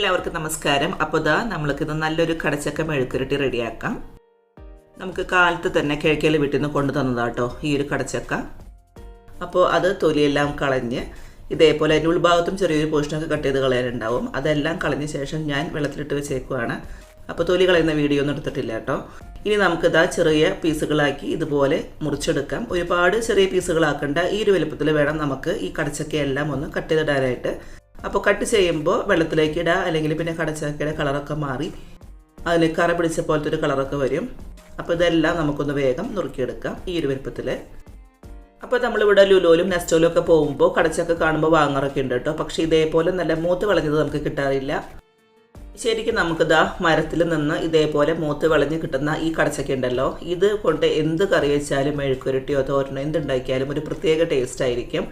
എല്ലാവർക്കും നമസ്കാരം. അപ്പോൾ ദാ നമ്മൾക്കിത് നല്ലൊരു കടച്ചക്ക മെഴുക്കുരുട്ടി റെഡിയാക്കാം. നമുക്ക് കാലത്ത് തന്നെ കിഴക്കേൽ വീട്ടിൽ നിന്ന് കൊണ്ടു തന്നതാട്ടോ ഈ ഒരു കടച്ചക്ക. അപ്പോൾ അത് തൊലിയെല്ലാം കളഞ്ഞ് ഇതേപോലെ അതിൻ്റെ ഉൾഭാഗത്തും ചെറിയൊരു പോർഷനൊക്കെ കട്ട് ചെയ്ത് കളയാനുണ്ടാവും. അതെല്ലാം കളഞ്ഞ ശേഷം ഞാൻ വെള്ളത്തിലിട്ട് വെച്ചേക്കുവാണ്. അപ്പോൾ തൊലി കളയുന്ന വീഡിയോ ഒന്നും എടുത്തിട്ടില്ല കേട്ടോ. ഇനി നമുക്കിതാ ചെറിയ പീസുകളാക്കി ഇതുപോലെ മുറിച്ചെടുക്കാം. ഒരുപാട് ചെറിയ പീസുകളാക്കേണ്ട, ഈ ഒരു വലുപ്പത്തിൽ വേണം നമുക്ക് ഈ കടച്ചക്കയെല്ലാം ഒന്ന് കട്ട് ചെയ്തിടാനായിട്ട്. അപ്പോൾ കട്ട് ചെയ്യുമ്പോൾ വെള്ളത്തിലേക്ക് ഇടുക, അല്ലെങ്കിൽ പിന്നെ കടച്ചക്കയുടെ കളറൊക്കെ മാറി അതിന് കറ പിടിച്ച പോലത്തെ ഒരു കളറൊക്കെ വരും. അപ്പോൾ ഇതെല്ലാം നമുക്കൊന്ന് വേഗം നുറുക്കിയെടുക്കാം ഈ ഒരു വലുപ്പത്തിൽ. അപ്പോൾ നമ്മളിവിടെ ലുലുവിലും നെസ്റ്റോയിലും ഒക്കെ പോകുമ്പോൾ കടച്ചക്ക കാണുമ്പോൾ വാങ്ങാറൊക്കെ ഉണ്ട് കേട്ടോ. പക്ഷേ ഇതേപോലെ നല്ല മൂത്ത് വിളഞ്ഞത് നമുക്ക് കിട്ടാറില്ല. ശരിക്കും നമുക്കിതാ മരത്തിൽ നിന്ന് ഇതേപോലെ മൂത്ത് വിളഞ്ഞ് കിട്ടുന്ന ഈ കടച്ചക്ക ഉണ്ടല്ലോ, ഇത് കൊണ്ട് എന്ത് കറി വെച്ചാലും മെഴുക്കുരുട്ടിയോ തോരനോ എന്തുണ്ടാക്കിയാലും ഒരു പ്രത്യേക ടേസ്റ്റ് ആയിരിക്കും.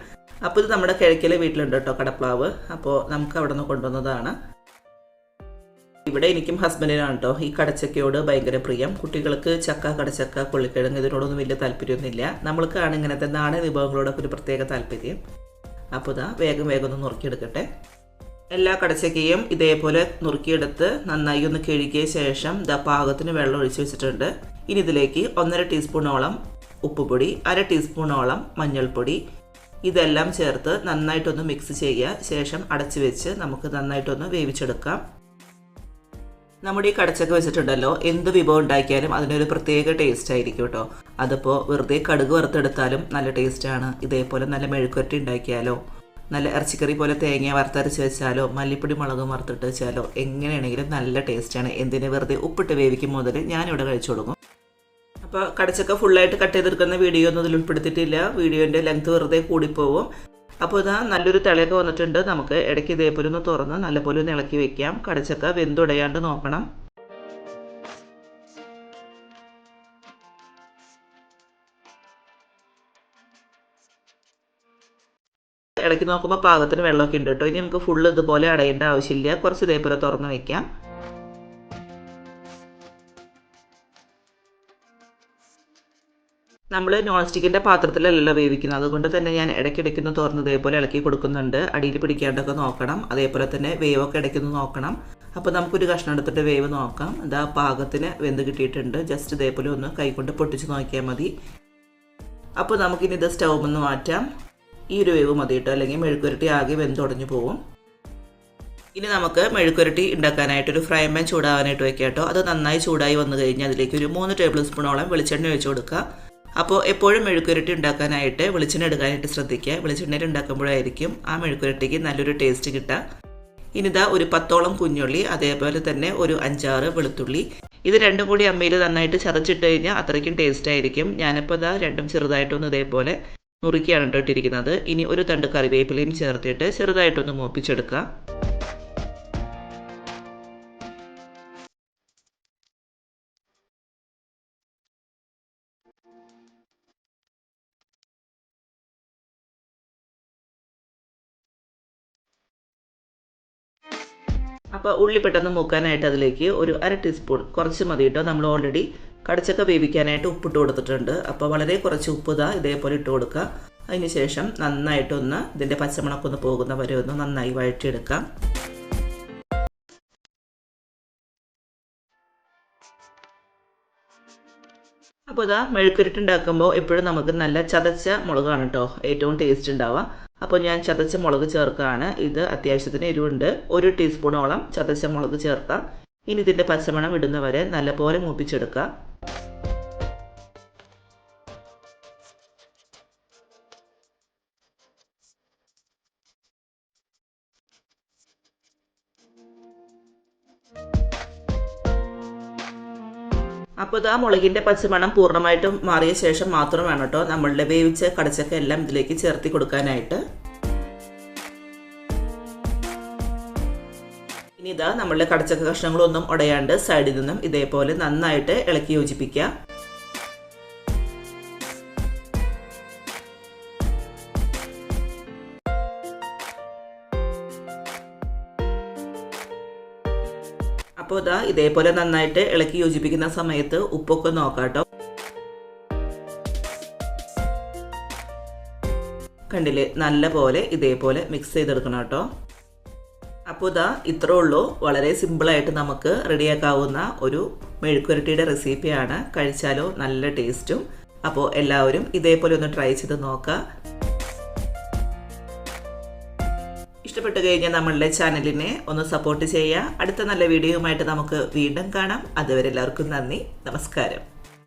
അപ്പോൾ ഇത് നമ്മുടെ കിഴക്കിലെ വീട്ടിലുണ്ട് കേട്ടോ കടപ്ലാവ്. അപ്പോൾ നമുക്ക് അവിടെ നിന്ന് കൊണ്ടുവന്നതാണ്. ഇവിടെ എനിക്കും ഹസ്ബൻഡിനാണ് കേട്ടോ ഈ കടച്ചക്കയോട് ഭയങ്കര പ്രിയം. കുട്ടികൾക്ക് ചക്ക, കടച്ചക്ക, കൊള്ളിക്കിഴങ്ങ് ഇതിനോടൊന്നും വലിയ താല്പര്യമൊന്നുമില്ല. നമ്മൾക്കാണ് ഇങ്ങനത്തെ നാടൻ വിഭവങ്ങളോടൊക്കെ ഒരു പ്രത്യേക താല്പര്യം. അപ്പോൾ ഇതാ വേഗം ഒന്ന് നുറുക്കിയെടുക്കട്ടെ. എല്ലാ കടച്ചക്കയും ഇതേപോലെ നുറുക്കിയെടുത്ത് നന്നായി ഒന്ന് കഴുകിയ ശേഷം ഇതാ പാകത്തിന് വെള്ളം ഒഴിച്ച് വെച്ചിട്ടുണ്ട്. ഇനി ഇതിലേക്ക് 1.5 ടീസ്പൂണോളം ഉപ്പുപൊടി, 1/2 ടീസ്പൂണോളം മഞ്ഞൾപ്പൊടി, ഇതെല്ലാം ചേർത്ത് നന്നായിട്ടൊന്ന് മിക്സ് ചെയ്യുക. ശേഷം അടച്ചു വെച്ച് നമുക്ക് നന്നായിട്ടൊന്ന് വേവിച്ചെടുക്കാം. നമ്മുടെ ഈ കടച്ചക്ക വെച്ചിട്ടുണ്ടല്ലോ, എന്ത് വിഭവം ഉണ്ടാക്കിയാലും അതിനൊരു പ്രത്യേക ടേസ്റ്റ് ആയിരിക്കും കേട്ടോ. അതിപ്പോൾ വെറുതെ കടുക് വറുത്തെടുത്താലും നല്ല ടേസ്റ്റാണ്. ഇതേപോലെ നല്ല മെഴുക്കുരട്ടി ഉണ്ടാക്കിയാലോ, നല്ല ഇറച്ചിക്കറി പോലെ തേങ്ങ വറുത്തരച്ച് വെച്ചാലോ, മല്ലിപ്പൊടി മുളകും വറുത്തിട്ട് വെച്ചാലോ, എങ്ങനെയാണെങ്കിലും നല്ല ടേസ്റ്റാണ്. എന്തിന് വെറുതെ ഉപ്പിട്ട് വേവിക്കും മുതൽ ഞാനിവിടെ കഴിച്ചു കൊടുക്കും. അപ്പോൾ കടച്ചക്ക ഫുള്ളായിട്ട് കട്ട് ചെയ്തെടുക്കുന്ന വീഡിയോ ഒന്നും ഇതിൽ ഉൾപ്പെടുത്തിയിട്ടില്ല. വീഡിയോൻ്റെ ലെങ്ത് വെറുതെ കൂടിപ്പോവും. അപ്പോൾ ഇതാ നല്ലൊരു തിളയൊക്കെ വന്നിട്ടുണ്ട്. നമുക്ക് ഇടയ്ക്ക് ഇതേപോലെ ഒന്ന് തുറന്ന് നല്ലപോലെ ഒന്ന് ഇളക്കി വെക്കാം. കടച്ചക്ക വെന്തുടയാണ്ട് നോക്കണം. ഇടയ്ക്ക് നോക്കുമ്പോൾ പാകത്തിന് വെള്ളമൊക്കെ ഉണ്ട് കേട്ടോ. ഇനി നമുക്ക് ഫുള്ള് ഇതുപോലെ അടയേണ്ട ആവശ്യമില്ല. കുറച്ച് ഇതേപോലെ തുറന്ന് വയ്ക്കാം. നമ്മൾ നോൺ സ്റ്റിക്കിൻ്റെ പാത്രത്തിലല്ലല്ലോ വേവിക്കുന്നത്, അതുകൊണ്ട് തന്നെ ഞാൻ ഇടയ്ക്കിടയ്ക്കൊന്ന് തുറന്ന് ഇതേപോലെ ഇളക്കി കൊടുക്കുന്നുണ്ട്. അടിയിൽ പിടിക്കാണ്ടൊക്കെ നോക്കണം. അതേപോലെ തന്നെ വേവൊക്കെ ഇടയ്ക്കൊന്ന് നോക്കണം. അപ്പോൾ നമുക്കൊരു കഷ്ണം എടുത്തിട്ട് വേവ് നോക്കാം. ഇതാ പാകത്തിന് വെന്ത് കിട്ടിയിട്ടുണ്ട്. ജസ്റ്റ് ഇതേപോലെ ഒന്ന് കൈകൊണ്ട് പൊട്ടിച്ച് നോക്കിയാൽ മതി. അപ്പോൾ നമുക്കിനി ഇത് സ്റ്റൗവിൽ നിന്ന് മാറ്റാം. ഈ ഒരു വേവ് മതി കേട്ടോ, അല്ലെങ്കിൽ മെഴുക്കുരട്ടി ആകെ വെന്തുടഞ്ഞു പോകും. ഇനി നമുക്ക് മെഴുക്കുരട്ടി ഉണ്ടാക്കാനായിട്ടൊരു ഫ്രൈ പാൻ ചൂടാവാനായിട്ട് വെക്കാം കേട്ടോ. അത് നന്നായി ചൂടായി വന്നു കഴിഞ്ഞാൽ അതിലേക്ക് ഒരു 3 ടേബിൾ സ്പൂണോളം വെളിച്ചെണ്ണ ഒഴിച്ച് കൊടുക്കുക. അപ്പോൾ എപ്പോഴും മെഴുക്കുരട്ടി ഉണ്ടാക്കാനായിട്ട് വെളിച്ചെണ്ണ എടുക്കാനായിട്ട് ശ്രദ്ധിക്കുക. വെളിച്ചെണ്ണയിൽ ഉണ്ടാക്കുമ്പോഴായിരിക്കും ആ മെഴുക്കുരട്ടിക്ക് നല്ലൊരു ടേസ്റ്റ് കിട്ടുക. ഇനിതാ ഒരു 10ഓളം കുഞ്ഞുള്ളി, അതേപോലെ തന്നെ ഒരു 5-6 വെളുത്തുള്ളി, ഇത് രണ്ടും കൂടി അമ്മയിൽ നന്നായിട്ട് ചതച്ചിട്ട് കഴിഞ്ഞാൽ അത്രയ്ക്കും ടേസ്റ്റ് ആയിരിക്കും. ഞാനിപ്പോൾ ഇതാ രണ്ടും ചെറുതായിട്ടൊന്ന് ഇതേപോലെ നുറുക്കിയാണ് ഇട്ടിരിക്കുന്നത്. ഇനി ഒരു തണ്ട് കറിവേപ്പിലയും ചേർത്തിട്ട് ചെറുതായിട്ടൊന്ന് മൂപ്പിച്ചെടുക്കുക. അപ്പോൾ ഉള്ളി പെട്ടെന്ന് മൂക്കാനായിട്ട് അതിലേക്ക് ഒരു 1/2 ടീസ്പൂൺ, കുറച്ച് മതി കേട്ടോ, നമ്മൾ ഓൾറെഡി കടച്ചക്ക വേവിക്കാനായിട്ട് ഉപ്പിട്ട് കൊടുത്തിട്ടുണ്ട്. അപ്പോൾ വളരെ കുറച്ച് ഉപ്പ് ഇതേപോലെ ഇട്ട് കൊടുക്കുക. അതിന് ശേഷം നന്നായിട്ടൊന്ന് ഇതിൻ്റെ പച്ചമണക്കൊന്ന് പോകുന്ന വരെ ഒന്ന് നന്നായി വഴറ്റിയെടുക്കാം. അപ്പോൾ ഇതാ മെഴുക്കുരുട്ടി ഉണ്ടാക്കുമ്പോൾ എപ്പോഴും നമുക്ക് നല്ല ചതച്ച മുളകാണ് കേട്ടോ ഏറ്റവും ടേസ്റ്റ് ഉണ്ടാവുക. അപ്പോൾ ഞാൻ ചതച്ച മുളക് ചേർക്കുകയാണ്. ഇത് അത്യാവശ്യത്തിന് എരിവുണ്ട്. 1 ടീസ്പൂണോളം ചതച്ച മുളക് ചേർക്കാം. ഇനി ഇതിൻ്റെ പച്ചമണം ഇടുന്നവരെ നല്ലപോലെ മൂപ്പിച്ചെടുക്കുക. അപ്പോൾ ഇതാ മുളകിൻ്റെ പച്ചമണം പൂർണ്ണമായിട്ടും മാറിയ ശേഷം മാത്രം വേണം കേട്ടോ നമ്മളുടെ വേവിച്ച കടച്ചക്ക എല്ലാം ഇതിലേക്ക് ചേർത്തി കൊടുക്കാനായിട്ട്. ഇനി ഇതാ നമ്മളുടെ കടച്ചക്ക കഷ്ണങ്ങളൊന്നും ഉടയാണ്ട് സൈഡിൽ നിന്നും ഇതേപോലെ നന്നായിട്ട് ഇളക്കി യോജിപ്പിക്കുക. അപ്പോൾ ഇതാ ഇതേപോലെ നന്നായിട്ട് ഇളക്കി യോജിപ്പിക്കുന്ന സമയത്ത് ഉപ്പൊക്കെ നോക്കാം കേട്ടോ. കണ്ടില്ലേ, നല്ല പോലെ ഇതേപോലെ മിക്സ് ചെയ്തെടുക്കണം കേട്ടോ. അപ്പോൾ ഇതാ ഇത്രേ ഉള്ളൂ. വളരെ സിമ്പിളായിട്ട് നമുക്ക് റെഡിയാക്കാവുന്ന ഒരു മെഴുക്കുരട്ടിയുടെ റെസിപ്പിയാണ്. കഴിച്ചാലോ നല്ല ടേസ്റ്റും. അപ്പോൾ എല്ലാവരും ഇതേപോലെ ഒന്ന് ട്രൈ ചെയ്ത് നോക്കുക. ഇഷ്ടപ്പെട്ടു കഴിഞ്ഞാൽ നമ്മളുടെ ചാനലിനെ ഒന്ന് സപ്പോർട്ട് ചെയ്യുക. അടുത്ത നല്ല വീഡിയോയുമായിട്ട് നമുക്ക് വീണ്ടും കാണാം. അതുവരെ എല്ലാവർക്കും നന്ദി, നമസ്കാരം.